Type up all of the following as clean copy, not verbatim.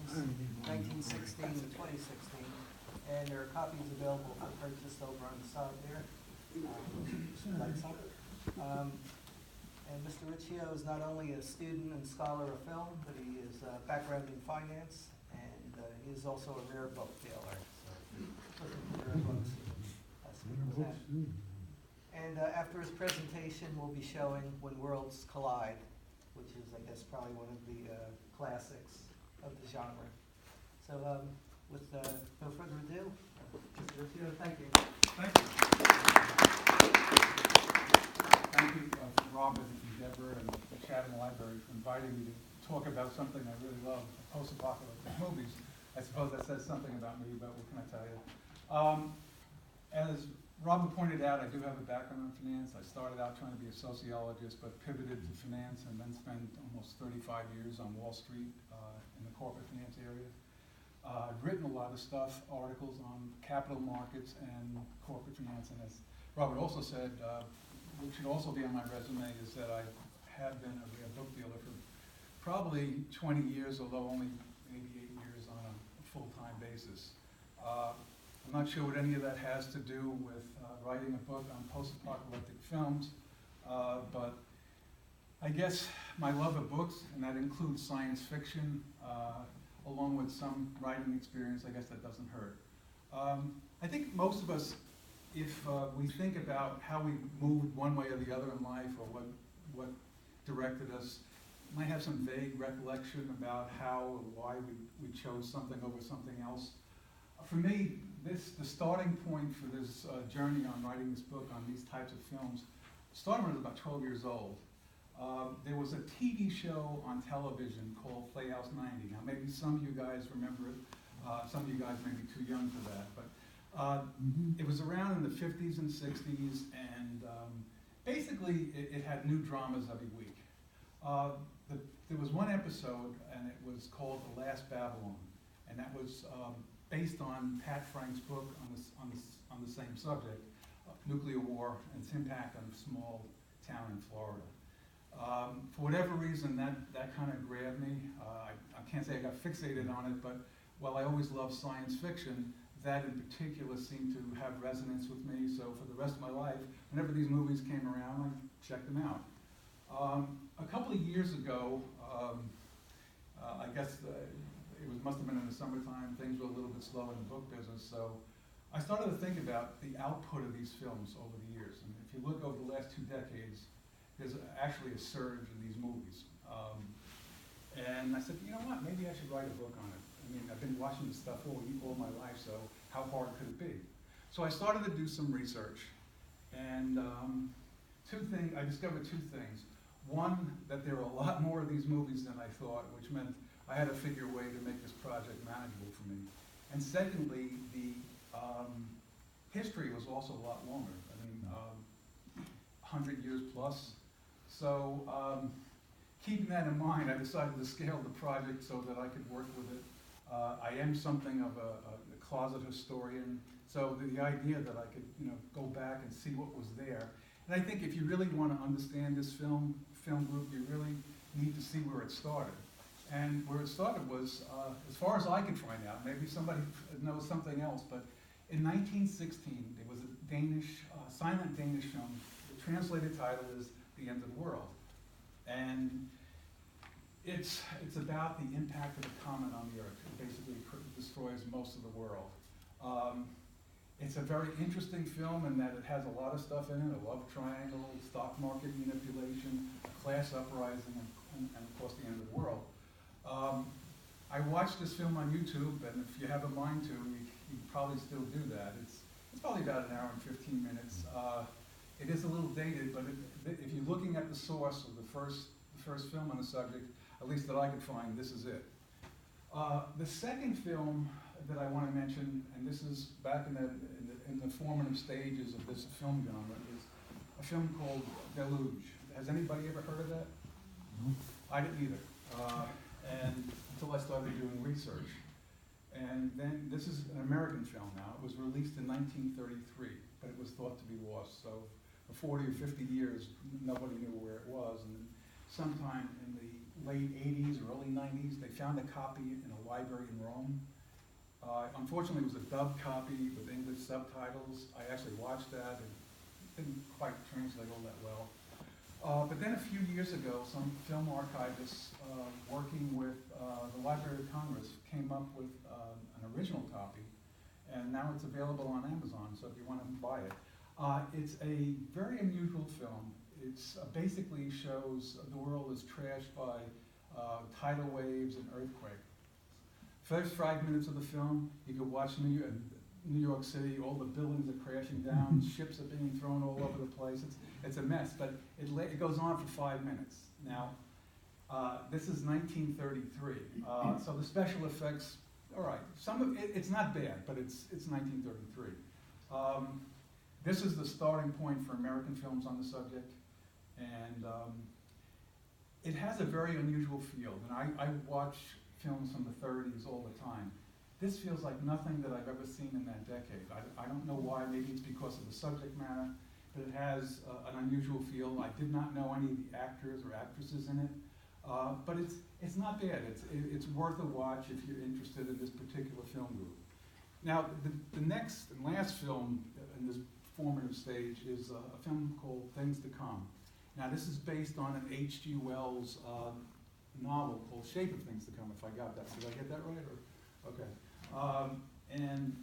1916 to 2016, and there are copies available for purchase over on the side there. Like some. And Mr. Riccio is not only a student and scholar of film, but he is a background in finance, and he is also a rare book dealer. So, looking for rare books. That's what he presents. And after his presentation, we'll be showing When Worlds Collide, which is, I guess, probably one of the classics of the genre. So, with no further ado, Mr. Riccio, thank you. Thank you. Thank you, Robert and Deborah and the Chatham Library for inviting me to talk about something I really love, post-apocalyptic movies. I suppose that says something about me, but what can I tell you? As Robert pointed out, I do have a background in finance. I started out trying to be a sociologist, but pivoted to finance and then spent almost 35 years on Wall Street in the corporate finance area. I've written a lot of stuff, articles on capital markets and corporate finance, and as Robert also said, which should also be on my resume, is that I have been a rare book dealer for probably 20 years, although only maybe 8 years on a full-time basis. I'm not sure what any of that has to do with writing a book on post-apocalyptic films, but I guess my love of books, and that includes science fiction, along with some writing experience, I guess that doesn't hurt. I think most of us, if we think about how we moved one way or the other in life, or what directed us, might have some vague recollection about how or why we chose something over something else. For me, the starting point for this journey on writing this book on these types of films started when I was about 12 years old. There was a TV show on television called Playhouse 90. Now, maybe some of you guys remember it. Some of you guys may be too young for that, but it was around in the 50s and 60s, and basically it had new dramas every week. There was one episode, and it was called The Last Babylon, and that was based on Pat Frank's book on the same subject, nuclear war and its impact on a small town in Florida. For whatever reason, that kind of grabbed me. I can't say I got fixated on it, but while I always loved science fiction, that in particular seemed to have resonance with me. So for the rest of my life, whenever these movies came around, I checked them out. A couple of years ago, I guess must have been in the summertime, things were a little bit slow in the book business, so I started to think about the output of these films over the years. And if you look over the last 2 decades, there's actually a surge in these movies. And I said, you know what, maybe I should write a book on it. I mean, I've been watching this stuff all my life, so how hard could it be? So I started to do some research, and I discovered 2 things. One, that there are a lot more of these movies than I thought, which meant I had to figure a way to make this project manageable for me. And secondly, the history was also a lot longer. I mean, 100 years plus. So keeping that in mind, I decided to scale the project so that I could work with it. I am something of a closet historian, so the idea that I could, go back and see what was there. And I think if you really want to understand this film group, you really need to see where it started. And where it started was, as far as I could find out, maybe somebody knows something else, but in 1916, there was a silent Danish film. The translated title is The End of the World. And it's about the impact of a comet on the Earth. It basically destroys most of the world. It's a very interesting film in that it has a lot of stuff in it, a love triangle, stock market manipulation, a class uprising, and of course the end of the world. I watched this film on YouTube, and if you have a mind to, you probably still do that. It's probably about 1 hour and 15 minutes. It is a little dated, but if you're looking at the source of the first film on the subject, at least that I could find, this is it. The second film that I want to mention, and this is back in the formative stages of this film genre, is a film called Deluge. Has anybody ever heard of that? No. I didn't either. And until I started doing research. And then this is an American film now. It was released in 1933, but it was thought to be lost. So for 40 or 50 years, nobody knew where it was. And sometime in the late 80s or early 90s. They found a copy in a library in Rome. Unfortunately, it was a dubbed copy with English subtitles. I actually watched that and didn't quite translate all that well. But then a few years ago, some film archivists working with the Library of Congress came up with an original copy, and now it's available on Amazon, so if you want to buy it. It's a very unusual film. It's basically shows the world is trashed by tidal waves and earthquake. First 5 minutes of the film, you can watch New York City, all the buildings are crashing down, ships are being thrown all over the place. It's a mess, but it goes on for 5 minutes. Now, this is 1933, so the special effects, all right, it's not bad, but it's 1933. This is the starting point for American films on the subject, and it has a very unusual feel. And I watch films from the 30s all the time. This feels like nothing that I've ever seen in that decade. I don't know why, maybe it's because of the subject matter, but it has an unusual feel. I did not know any of the actors or actresses in it, but it's not bad. It's worth a watch if you're interested in this particular film group. Now, the next and last film in this formative stage is a film called Things to Come. Now, this is based on an H.G. Wells novel called Shape of Things to Come, if I got that. Did I get that right? Or? Okay. And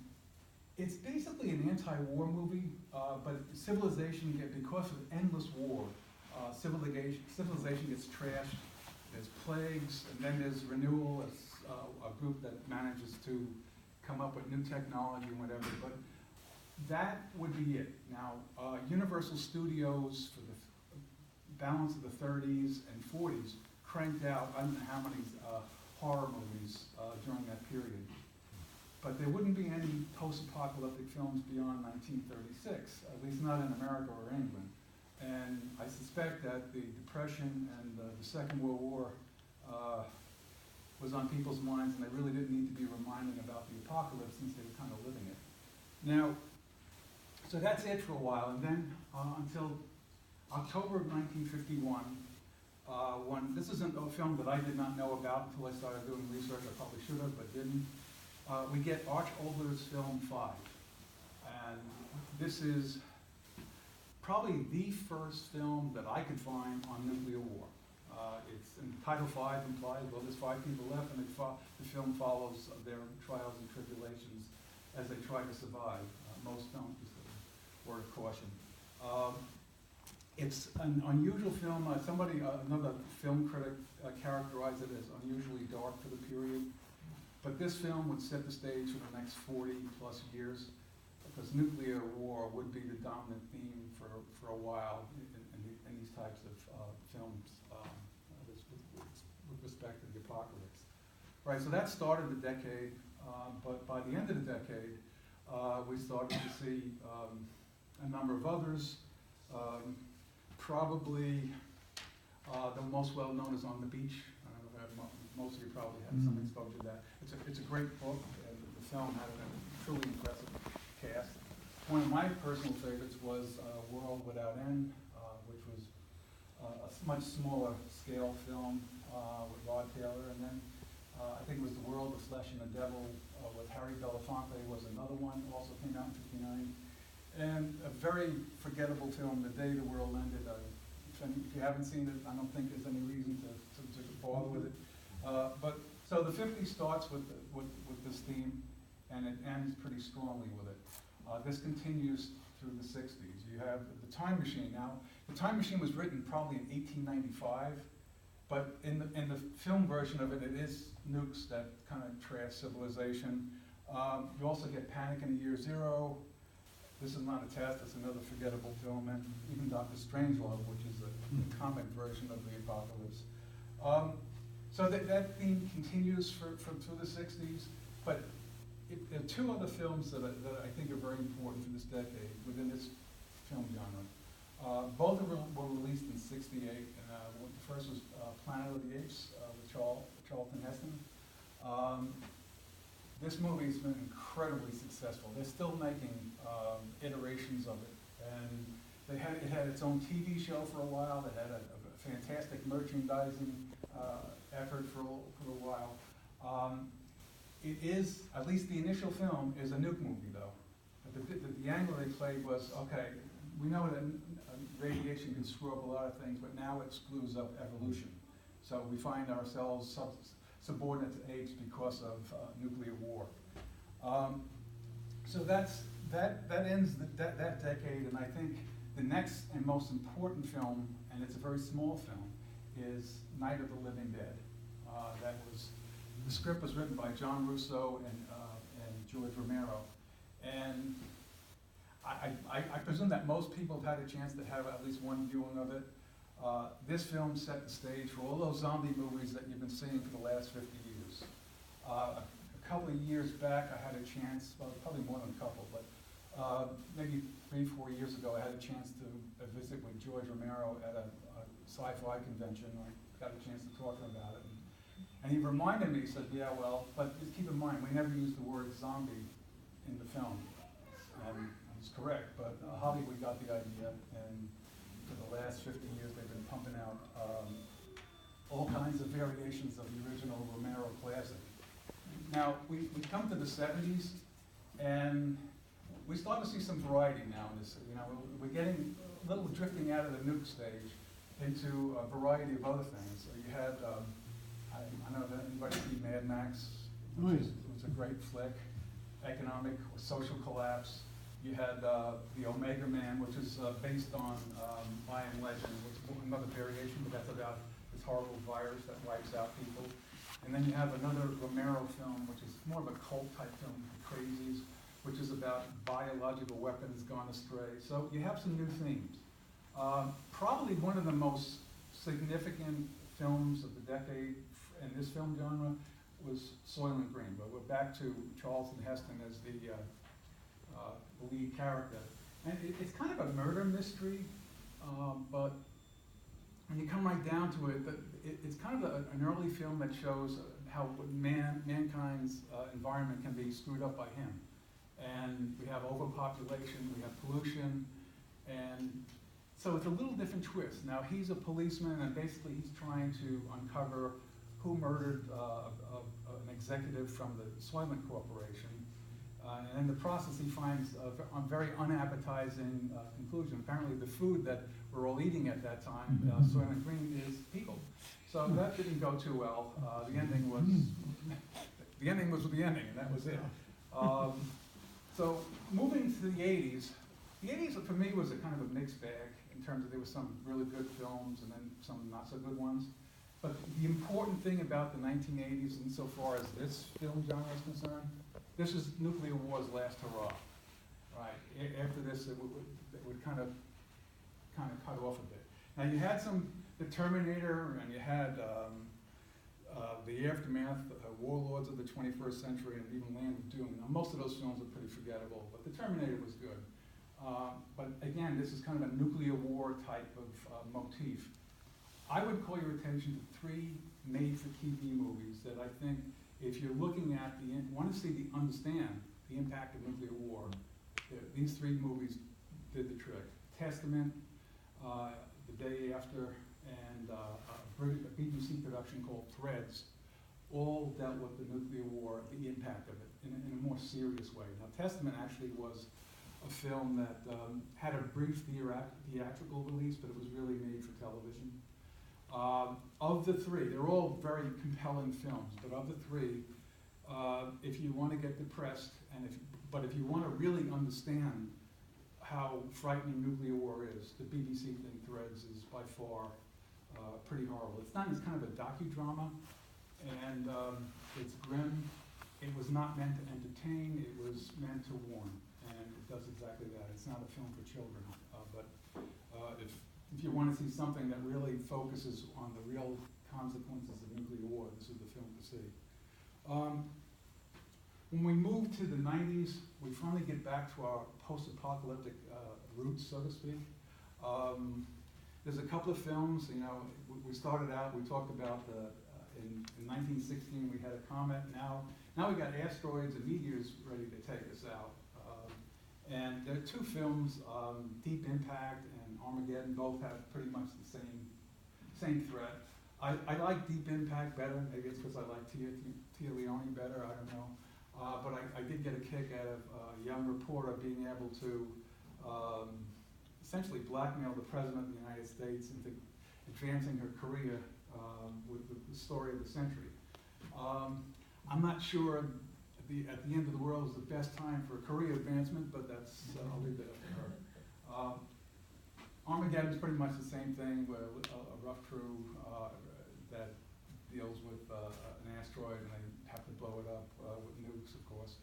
it's basically an anti-war movie, but civilization, because of endless war, civilization gets trashed. There's plagues, and then there's renewal. It's a group that manages to come up with new technology and whatever. But that would be it. Now, Universal Studios, for the balance of the 30s and 40s, cranked out I don't know how many horror movies during that period. But there wouldn't be any post-apocalyptic films beyond 1936, at least not in America or England. And I suspect that the Depression and the Second World War was on people's minds, and they really didn't need to be reminding about the apocalypse since they were kind of living it. Now, so that's it for a while, and then until October of 1951, when this isn't a film that I did not know about until I started doing research. I probably should have, but didn't. We get Arch Oboler's film 5. And this is probably the first film that I could find on nuclear war. It's in Title 5 implies, well, there's 5 people left, and the film follows their trials and tribulations as they try to survive. Most films, just a word of caution. It's an unusual film. Another film critic characterized it as unusually dark for the period. But this film would set the stage for the next 40 plus years, because nuclear war would be the dominant theme for a while in these types of films with respect to the apocalypse. Right, so that started the decade, but by the end of the decade, we started to see a number of others. Probably the most well known is On the Beach. I don't know if most of you probably had some exposure to that. It's a great book, and the film had a truly impressive cast. One of my personal favorites was World Without End, which was a much smaller scale film with Rod Taylor, and then I think it was The World, the Flesh, and the Devil with Harry Belafonte was another one, also came out in '59. And a very forgettable film, The Day the World Ended. If you haven't seen it, I don't think there's any reason to bother with it. But so the 50s starts with this theme, and it ends pretty strongly with it. This continues through the 60s. You have The Time Machine. Now, The Time Machine was written probably in 1895, but in the film version of it, it is nukes that kind of trash civilization. You also get Panic in the Year Zero. This is not a test, it's another forgettable film, and even Dr. Strangelove, which is a comic version of the apocalypse. So that theme continues through the 60s, but there are 2 other films that I think are very important for this decade within this film genre. Both of them were released in '68, and the first was Planet of the Apes with Charlton Heston. This movie's been incredibly successful. They're still making iterations of it, and it had its own TV show for a while. It had a fantastic merchandising effort for a while. It is, at least the initial film, is a nuke movie, though. The angle they played was, okay, we know that radiation can screw up a lot of things, but now it screws up evolution. So we find ourselves subordinate to apes because of nuclear war. So that ends that decade, and I think the next and most important film, and it's a very small film, is Night of the Living Dead. The script was written by John Russo and George Romero, and I presume that most people have had a chance to have at least one viewing of it. This film set the stage for all those zombie movies that you've been seeing for the last 50 years. A couple of years back, I had a chance, well, probably more than a couple, but maybe 3-4 years ago, I had a chance to visit with George Romero at a sci-fi convention. I got a chance to talk to him about it. And he reminded me, he said, yeah, well, but just keep in mind, we never used the word zombie in the film. And I was correct, but Hollywood got the idea, and for the last 50 years, they've been pumping out all kinds of variations of the original Romero classic. Now, we come to the 70s, and we start to see some variety now in this. You know, we're getting a little drifting out of the nuke stage into a variety of other things. So you had, I don't know if anybody see Mad Max, which was a great flick, economic or social collapse. You had the Omega Man, which is based on Mayan legend, which is another variation, but that's about this horrible virus that wipes out people. And then you have another Romero film, which is more of a cult type film, Crazies, which is about biological weapons gone astray. So you have some new themes. Probably one of the most significant films of the decade in this film genre was Soylent Green, but we're back to Charlton Heston as the lead character. And it's kind of a murder mystery, but when you come right down to it, it's kind of an early film that shows how mankind's environment can be screwed up by him. And we have overpopulation, we have pollution, and so it's a little different twist. Now he's a policeman, and basically he's trying to uncover who murdered an executive from the Soylent Corporation. And in the process, he finds a very unappetizing conclusion. Apparently, the food that we're all eating at that time, Soylent Green, is people. So that didn't go too well. The ending was the ending, and that was it. So moving to the 80s for me was a kind of a mixed bag in terms of there were some really good films and then some not so good ones. But the important thing about the 1980s, insofar as this film genre is concerned, this is nuclear war's last hurrah, right? After this, it would kind of cut off a bit. Now you had the Terminator, and you had the aftermath, Warlords of the 21st Century, and even Land of Doom. Now most of those films are pretty forgettable, but the Terminator was good. But again, this is kind of a nuclear war type of motif. I would call your attention to 3 made-for-TV movies that I think, if you're looking at understand the impact of nuclear war, these 3 movies did the trick. Testament, The Day After, and a BBC production called Threads, all dealt with the nuclear war, the impact of it, in a more serious way. Now, Testament actually was a film that had a brief theatrical release, but it was really made for television. Of the 3, they're all very compelling films, but of the 3, if you want to get depressed, but if you want to really understand how frightening nuclear war is, the BBC thing, Threads, is by far pretty horrible. It's done as kind of a docudrama, and it's grim. It was not meant to entertain, it was meant to warn, and it does exactly that. It's not a film for children, but if you want to see something that really focuses on the real consequences of nuclear war, this is the film to see. When we move to the 90s, we finally get back to our post-apocalyptic roots, so to speak. There's a couple of films, you know, we started out, we talked about in 1916 we had a comet, now we got asteroids and meteors ready to take us out. And there are 2 films, Deep Impact and Armageddon, both have pretty much the same threat. I like Deep Impact better. Maybe it's because I like Tia Leone better. I don't know. But I did get a kick out of a young reporter being able to essentially blackmail the President of the United States into advancing her career with the story of the century. I'm not sure at the end of the world is the best time for career advancement, but that's I'll leave that up to her. Armageddon's pretty much the same thing, where a rough crew that deals with an asteroid and they have to blow it up with nukes, of course.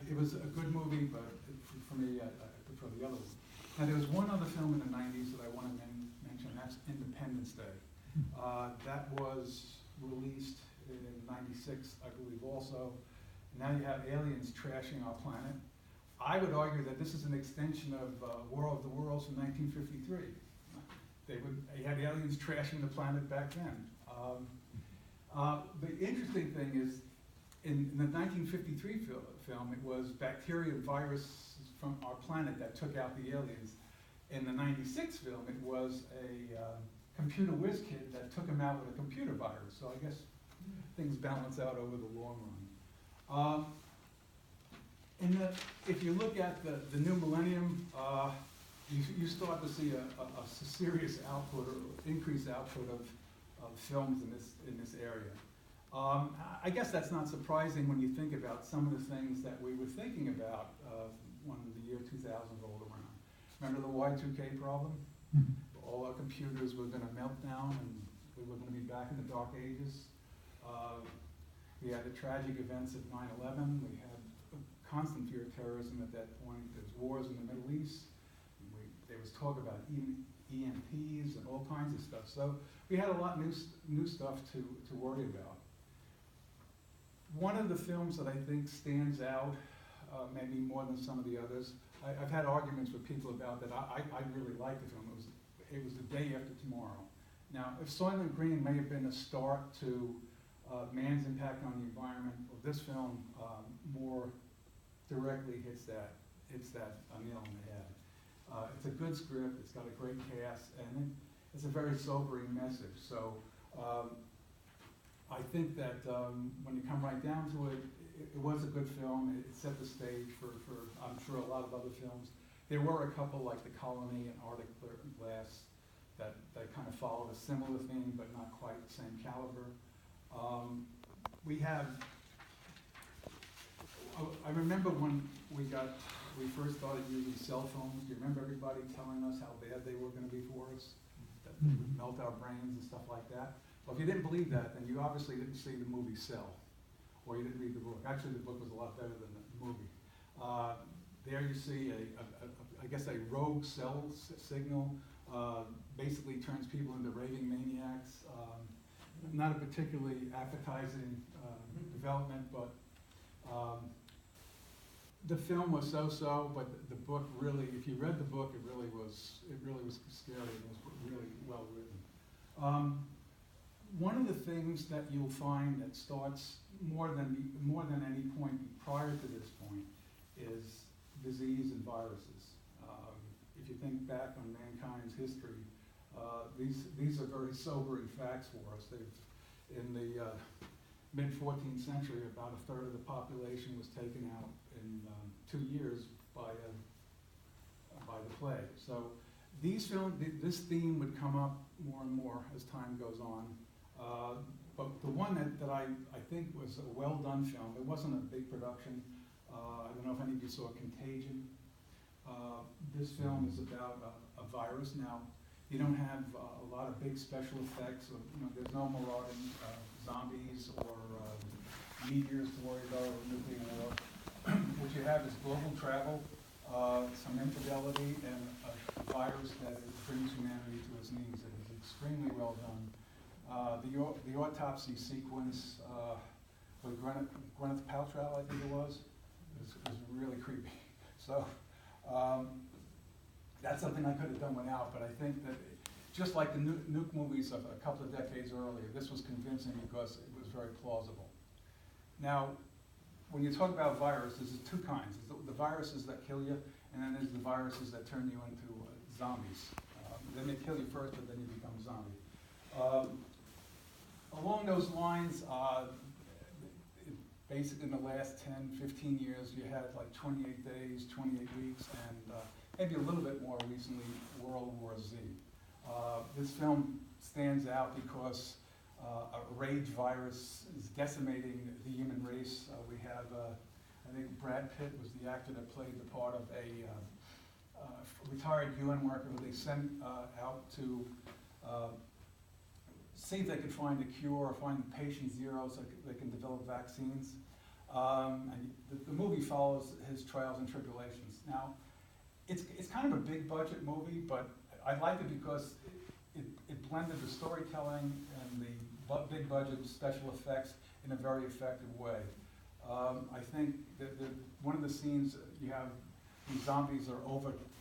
It was a good movie, but for me, I prefer the other one. Now, there was one other film in the 90s that I want to mention, that's Independence Day. That was released in 96, I believe also. Now you have aliens trashing our planet. I would argue that this is an extension of War of the Worlds from 1953. You had aliens trashing the planet back then. The interesting thing is, in the 1953 film, it was bacteria and viruses from our planet that took out the aliens. In the 96 film, it was a computer whiz kid that took him out with a computer virus. So I guess things balance out over the long run. If you look at the new millennium, you start to see a serious output or increased output of films in this area. I guess that's not surprising when you think about some of the things that we were thinking about when the year 2000 rolled around. Remember the Y2K problem? All our computers were going to melt down and we were going to be back in the dark ages. We had the tragic events of 9/11. We had constant fear of terrorism at that point. There's wars in the Middle East. There was talk about EMPs and all kinds of stuff. So we had a lot of new stuff to worry about. One of the films that I think stands out, maybe more than some of the others, I've had arguments with people about that. I really liked the film. It was The Day After Tomorrow. Now, if Soylent Green may have been a start to man's impact on the environment, well, this film more directly hits that nail on the head. It's a good script. It's got a great cast, and it's a very sobering message. So I think that when you come right down to it, it was a good film. It set the stage for I'm sure, a lot of other films. There were a couple like The Colony and Arctic Glass that kind of followed a similar theme, but not quite the same caliber. I remember when we first started using cell phones. Do you remember everybody telling us how bad they were going to be for us? That they would melt our brains and stuff like that? Well, if you didn't believe that, then you obviously didn't see the movie Cell, or you didn't read the book. Actually, the book was a lot better than the movie. There you see I guess a rogue cell signal, basically turns people into raving maniacs. Not a particularly appetizing development, but the film was so-so, but the book really, if you read the book, it really was scary. It was really well written. One of the things that you'll find that starts more than any point prior to this point is disease and viruses. If you think back on mankind's history, these are very sobering facts for us. In the mid-14th century, about a third of the population was taken out in 2 years by the plague. So this theme would come up more and more as time goes on. But the one that I think was a well-done film, it wasn't a big production. I don't know if any of you saw Contagion. This film is about a virus. Now, you don't have a lot of big special effects. There's no marauding zombies or meteors to worry about or nuclear war. What you have is global travel, some infidelity, and a virus that brings humanity to its knees. It is extremely well done. The autopsy sequence with Gwyneth Paltrow, I think it was really creepy. So that's something I could have done without, but I think that just like the nuke movies of a couple of decades earlier, this was convincing because it was very plausible. Now, when you talk about viruses, there's two kinds. There's the viruses that kill you, and then there's the viruses that turn you into zombies. Then they kill you first, but then you become a zombie. Along those lines, basically in the last 10, 15 years, you had like 28 days, 28 weeks, and maybe a little bit more recently, World War Z. This film stands out because a rage virus is decimating the human race. We have, I think Brad Pitt was the actor that played the part of a retired UN worker who they sent out to see if they could find a cure or find patient zero so they can develop vaccines. And the movie follows his trials and tribulations. Now, it's kind of a big budget movie, but I liked it because it blended the storytelling and the big budget special effects in a very effective way. I think that one of the scenes you have, these zombies are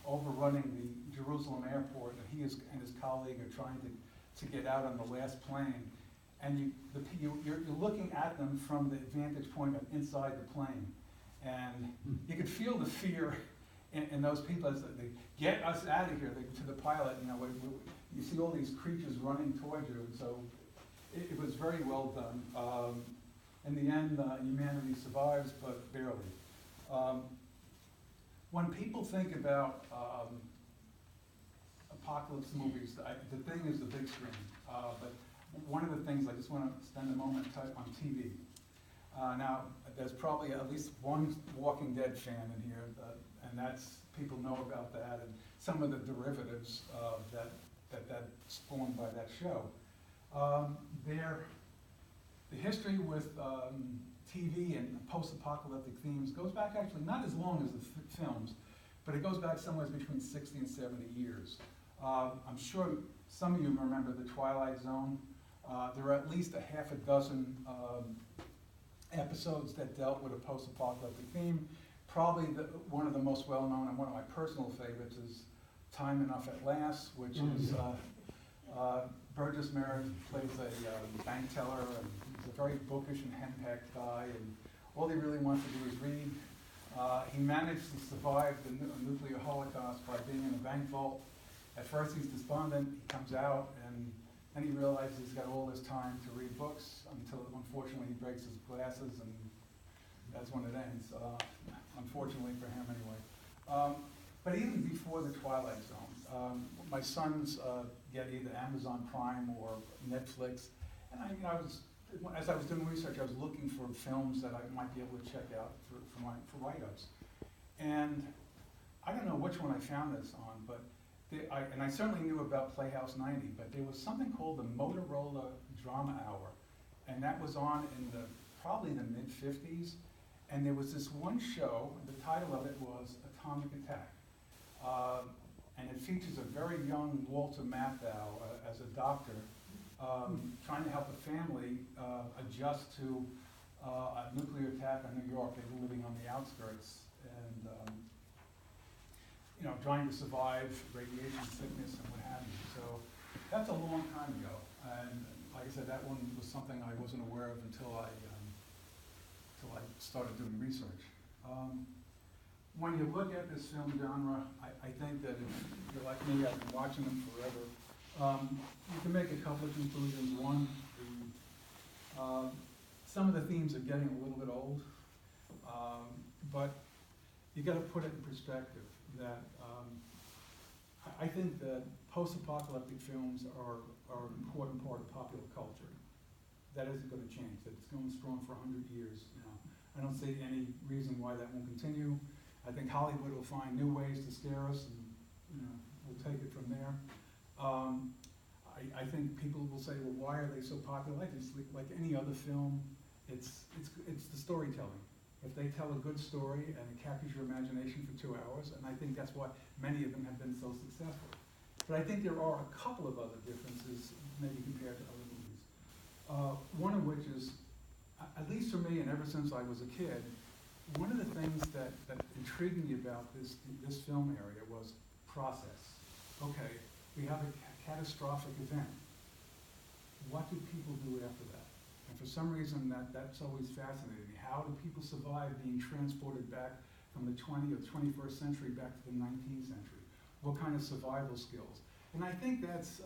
overrunning the Jerusalem airport, and he and his colleague are trying to get out on the last plane. And you're looking at them from the vantage point of inside the plane. And you could feel the fear in those people as they get us out of here, to the pilot, you see all these creatures running towards you. And so it was very well done. In the end, humanity survives, but barely. When people think about apocalypse movies, the thing is the big screen. But one of the things I just want to spend a moment on TV. Now, there's probably at least one Walking Dead fan in here, and that's, people know about that, and some of the derivatives that spawned by that show. The history with TV and post-apocalyptic themes goes back actually not as long as the films, but it goes back somewhere between 60 and 70 years. I'm sure some of you remember The Twilight Zone. There are at least a half a dozen episodes that dealt with a post-apocalyptic theme. Probably one of the most well-known and one of my personal favorites is Time Enough at Last, which is Burgess Meredith plays a bank teller, and he's a very bookish and henpecked guy, and all he really wants to do is read. He managed to survive the nuclear holocaust by being in a bank vault. At first he's despondent, he comes out, and then he realizes he's got all this time to read books until unfortunately he breaks his glasses, and that's when it ends, unfortunately for him anyway. But even before The Twilight Zone, my sons get either Amazon Prime or Netflix, and as I was doing research, I was looking for films that I might be able to check out for write-ups. And I don't know which one I found this on, but I certainly knew about Playhouse 90, but there was something called the Motorola Drama Hour, and that was on in probably the mid-50s, and there was this one show, the title of it was Atomic Attack, and it features a very young Walter Matthau as a doctor trying to help a family adjust to a nuclear attack on New York. They were living on the outskirts, and trying to survive radiation sickness and what have you. So that's a long time ago, and like I said, that one was something I wasn't aware of until I started doing research. When you look at this film genre, I think that if you're like me, I've been watching them forever, you can make a couple of conclusions. One, some of the themes are getting a little bit old, but you got to put it in perspective that I think that post-apocalyptic films are an important part of popular culture. That isn't going to change. That it's going strong for 100 years now. I don't see any reason why that won't continue. I think Hollywood will find new ways to scare us, and we'll take it from there. I think people will say, well, why are they so popular? It's like any other film. It's the storytelling. If they tell a good story and it captures your imagination for 2 hours, and I think that's why many of them have been so successful. But I think there are a couple of other differences, maybe compared to other movies. One of which is, at least for me, and ever since I was a kid, one of the things that intrigued me about this film area was process. Okay, we have a catastrophic event. What do people do after that? And for some reason, that's always fascinated me. How do people survive being transported back from the 20th or 21st century back to the 19th century? What kind of survival skills? And I think that's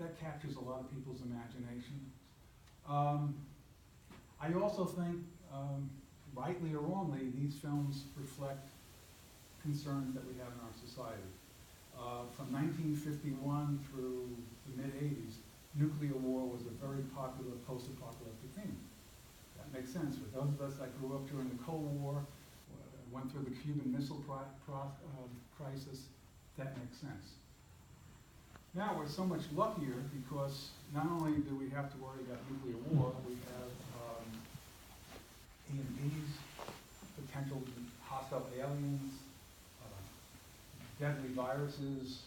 that captures a lot of people's imagination. I also think, rightly or wrongly, these films reflect concerns that we have in our society. From 1951 through the mid-'80s, nuclear war was a very popular post-apocalyptic theme. That makes sense. For those of us that grew up during the Cold War, went through the Cuban Missile Crisis, that makes sense. Now we're so much luckier because not only do we have to worry about nuclear war, we have EMPs, potential hostile aliens, deadly viruses,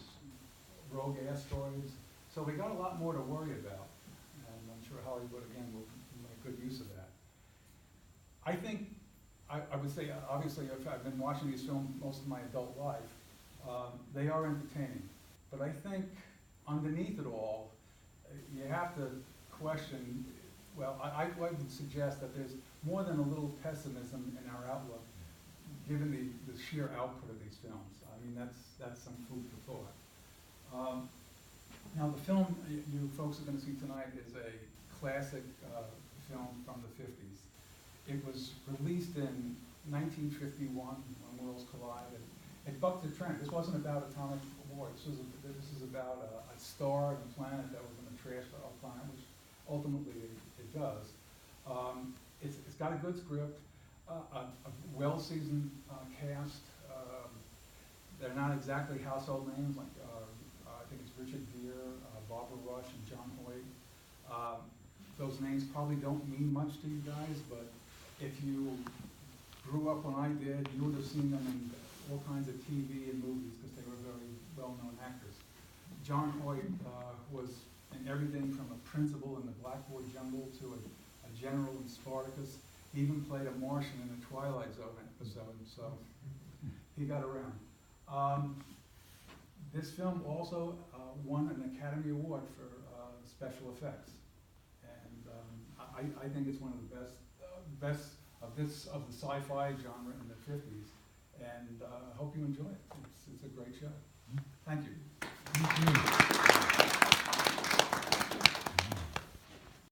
rogue asteroids. So we got a lot more to worry about, and I'm sure Hollywood, again, will make good use of that. I think, I would say, obviously, I've been watching these films most of my adult life. They are entertaining, but I think underneath it all, you have to question, well, I would suggest that there's more than a little pessimism in our outlook, given the sheer output of these films. I mean, that's some food for thought. Now, the film you folks are going to see tonight is a classic film from the 50s. It was released in 1951 when Worlds Collide. It bucked the trend. This wasn't about atomic war. This is about a star and a planet that was in the trash of our planet, which ultimately it does. It's got a good script, a well-seasoned cast. They're not exactly household names, like I think it's Richard Gere, Barbara Rush, and John Hoyt. Those names probably don't mean much to you guys, but if you grew up when I did, you would have seen them in all kinds of TV and movies because they were very well-known actors. John Hoyt was in everything from a principal in the Blackboard Jungle to a general in Spartacus. He even played a Martian in a Twilight Zone episode, so he got around. This film also won an Academy Award for special effects, and I think it's one of the best of the sci-fi genre in the 50s, and I hope you enjoy it. It's a great show. Thank you. Thank you.